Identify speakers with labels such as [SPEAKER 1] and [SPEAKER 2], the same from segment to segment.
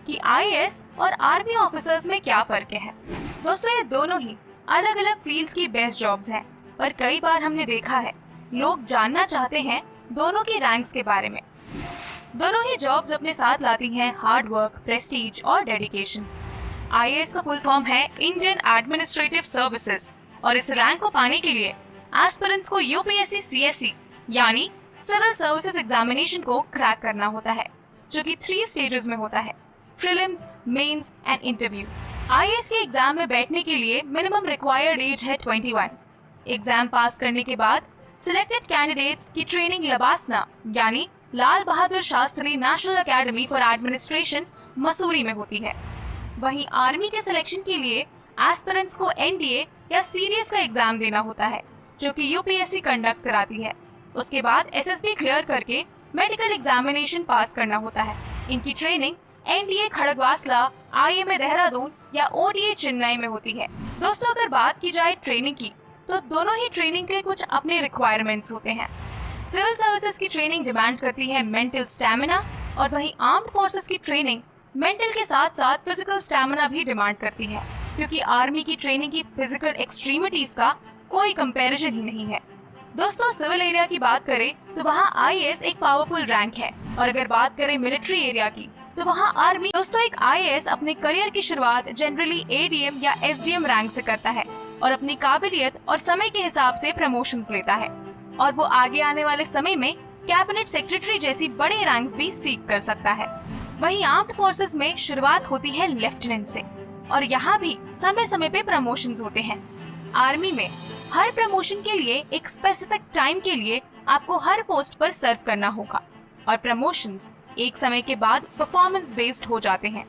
[SPEAKER 1] कि आईएएस और army officers में क्या फर्क है। दोस्तों, ये दोनों ही अलग अलग फील्ड्स की बेस्ट जॉब्स हैं, पर कई बार हमने देखा है लोग जानना चाहते हैं दोनों की रैंक्स के बारे में। दोनों ही जॉब्स अपने साथ लाती हैं हार्ड वर्क, प्रेस्टीज और डेडिकेशन। आईएएस का फुल फॉर्म है इंडियन एडमिनिस्ट्रेटिव सर्विसेज और इस रैंक को पाने के लिए एस्पिरेंट्स को यूपीएससी सीएसई यानी सिविल सर्विसेज एग्जामिनेशन को क्रैक करना होता है, जो कि 3 स्टेजेस में होता है: prelims, mains and interview. IAS के एग्जाम में बैठने के लिए मिनिमम रिक्वायर्ड एज है 21। एग्जाम पास करने के बाद सिलेक्टेड कैंडिडेट्स की ट्रेनिंग लबासना यानी Lal Bahadur Shastri National Academy for Administration Mussoorie में होती है। वहीं आर्मी के सिलेक्शन के लिए एस्पिरेंट्स को एनडीए या सीडीएस का एग्जाम देना होता है, जो कि यूपीएससी कंडक्ट कराती है। उसके बाद एसएसबी क्लियर करके मेडिकल एग्जामिनेशन पास करना होता है। इनकी training NDA Khadakwasla, IMA Dehradun या ओडीए चेन्नई में होती है। दोस्तों, अगर बात की जाए ट्रेनिंग की, तो दोनों ही ट्रेनिंग के कुछ अपने रिक्वायरमेंट्स होते हैं। सिविल सर्विसेज की ट्रेनिंग डिमांड करती है मेंटल स्टैमिना, और वहीं आर्म्ड फोर्सेस की ट्रेनिंग मेंटल के साथ साथ फिजिकल स्टैमिना भी डिमांड करती है, क्योंकि आर्मी की ट्रेनिंग की फिजिकल एक्सट्रीमिटीज का कोई कंपैरिजन ही नहीं है। दोस्तों, सिविल एरिया की बात करें तो वहाँ आईएएस एक पावरफुल रैंक है, और अगर बात करें मिलिट्री एरिया की तो वहाँ आर्मी। दोस्तों, एक आईएएस अपने करियर की शुरुआत जनरली एडीएम या एसडीएम रैंक से करता है और अपनी काबिलियत और समय के हिसाब से प्रमोशंस लेता है, और वो आगे आने वाले समय में कैबिनेट सेक्रेटरी जैसी बड़े रैंक्स भी सीख कर सकता है। वहीं आर्म्ड फोर्सेस में शुरुआत होती है लेफ्टिनेंट से, और यहाँ भी समय समय पे प्रमोशंस होते हैं। आर्मी में हर प्रमोशन के लिए एक स्पेसिफिक टाइम के लिए आपको हर पोस्ट पर सर्व करना होगा, और प्रमोशंस एक समय के बाद परफॉर्मेंस बेस्ड हो जाते हैं।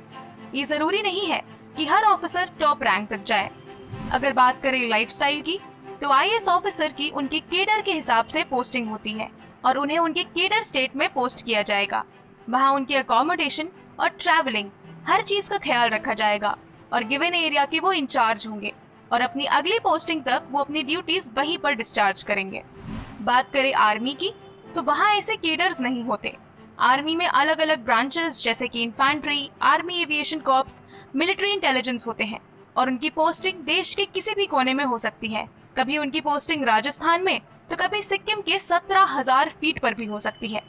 [SPEAKER 1] ये जरूरी नहीं है कि हर ऑफिसर टॉप रैंक तक जाए। अगर बात करें लाइफस्टाइल की, तो आईएएस ऑफिसर की उनके केडर के हिसाब से पोस्टिंग होती है, और उन्हें उनके केडर स्टेट में पोस्ट किया जाएगा। वहाँ उनकी अकोमोडेशन और ट्रैवलिंग हर चीज का ख्याल रखा जाएगा, और गिवन एरिया के वो इंचार्ज होंगे, और अपनी अगली पोस्टिंग तक वो अपनी ड्यूटीज वहीं पर डिस्चार्ज करेंगे। बात करें आर्मी की, तो वहाँ ऐसे केडर्स नहीं होते। आर्मी में अलग अलग ब्रांचेस जैसे कि infantry, army aviation corps, military intelligence होते हैं, और उनकी पोस्टिंग देश के किसी भी कोने में हो सकती है। कभी उनकी पोस्टिंग राजस्थान में, तो कभी सिक्किम के 17,000 फीट पर भी हो सकती है।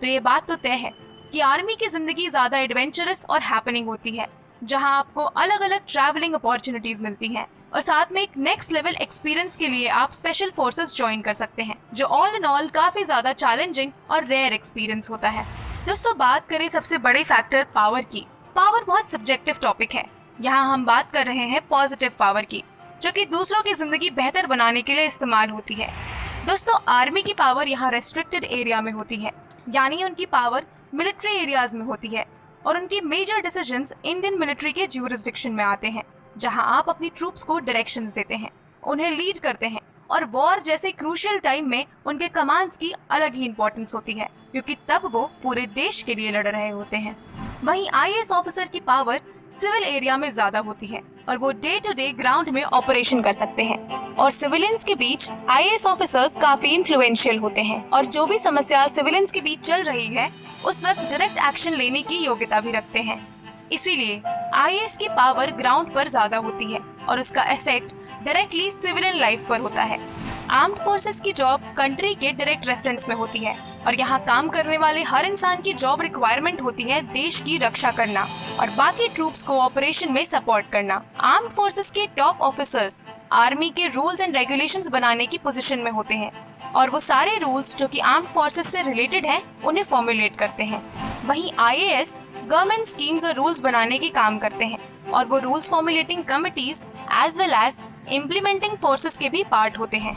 [SPEAKER 1] तो ये बात तो तय है कि आर्मी की जिंदगी ज्यादा एडवेंचरस और हैपनिंग होती है, जहां आपको अलग अलग ट्रैवलिंग अपॉर्चुनिटीज मिलती हैं, और साथ में एक नेक्स्ट लेवल एक्सपीरियंस के लिए आप स्पेशल फोर्सेस ज्वाइन कर सकते हैं, जो ऑल इन ऑल काफी ज्यादा चैलेंजिंग और रेयर एक्सपीरियंस होता है। दोस्तों, बात करें सबसे बड़े फैक्टर पावर की। पावर बहुत सब्जेक्टिव टॉपिक है। यहाँ हम बात कर रहे हैं पॉजिटिव पावर की, जो कि दूसरों की जिंदगी बेहतर बनाने के लिए इस्तेमाल होती है। दोस्तों, आर्मी की पावर यहाँ रेस्ट्रिक्टेड एरिया में होती है, यानी उनकी पावर मिलिट्री एरियाज में होती है, और उनकी मेजर डिसीजंस इंडियन मिलिट्री के ज्यूरिसडिक्शन में आते हैं, जहां आप अपनी ट्रूप्स को डायरेक्शंस देते हैं, उन्हें लीड करते हैं, और वॉर जैसे क्रूशियल टाइम में उनके कमांड्स की अलग ही इंपॉर्टेंस होती है, क्योंकि तब वो पूरे देश के लिए लड़ रहे होते हैं। वहीं आईएएस ऑफिसर की पावर सिविल एरिया में ज्यादा होती है, और वो डे टू डे ग्राउंड में ऑपरेशन कर सकते हैं, और सिविलियंस के बीच आईएएस ऑफिसर्स काफी इन्फ्लुएंशियल होते हैं, और जो भी समस्या सिविलियंस के बीच चल रही है उस वक्त डायरेक्ट एक्शन लेने की योग्यता भी रखते हैं। इसीलिए आईएएस की पावर ग्राउंड पर ज्यादा होती है, और उसका इफेक्ट डायरेक्टली सिविलियन लाइफ पर होता है। आर्म्ड फोर्सेस की जॉब कंट्री के डायरेक्ट रेफरेंस में होती है, और यहाँ काम करने वाले हर इंसान की जॉब रिक्वायरमेंट होती है देश की रक्षा करना और बाकी ट्रूप्स को ऑपरेशन में सपोर्ट करना। आर्म्ड फोर्सेस के टॉप ऑफिसर्स आर्मी के रूल्स एंड रेगुलेशंस बनाने की पोजीशन में होते हैं, और वो सारे रूल्स जो कि आर्म्ड फोर्सेस से रिलेटेड हैं उन्हें फॉर्मुलेट करते हैं। वहीं आईएएस गवर्नमेंट स्कीम्स और रूल्स बनाने के काम करते हैं, और वो rules formulating committees as well as implementing forces के भी पार्ट होते हैं।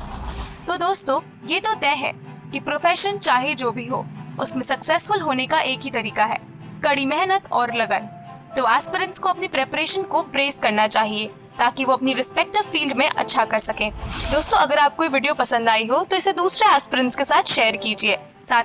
[SPEAKER 1] तो दोस्तों, ये तो तय है कि प्रोफेशन चाहे जो भी हो, उसमें सक्सेसफुल होने का एक ही तरीका है, कड़ी मेहनत और लगन। तो एस्पिरेंट्स को अपनी प्रेपरेशन को ब्रेस करना चाहिए, ताकि वो अपनी रिस्पेक्टिव फील्ड में अच्छा कर सके। दोस्तों, अगर आपको ये वीडियो पसंद आई हो तो इसे दूसरे एस्पिरेंट्स के साथ शेयर कीजिए। साथ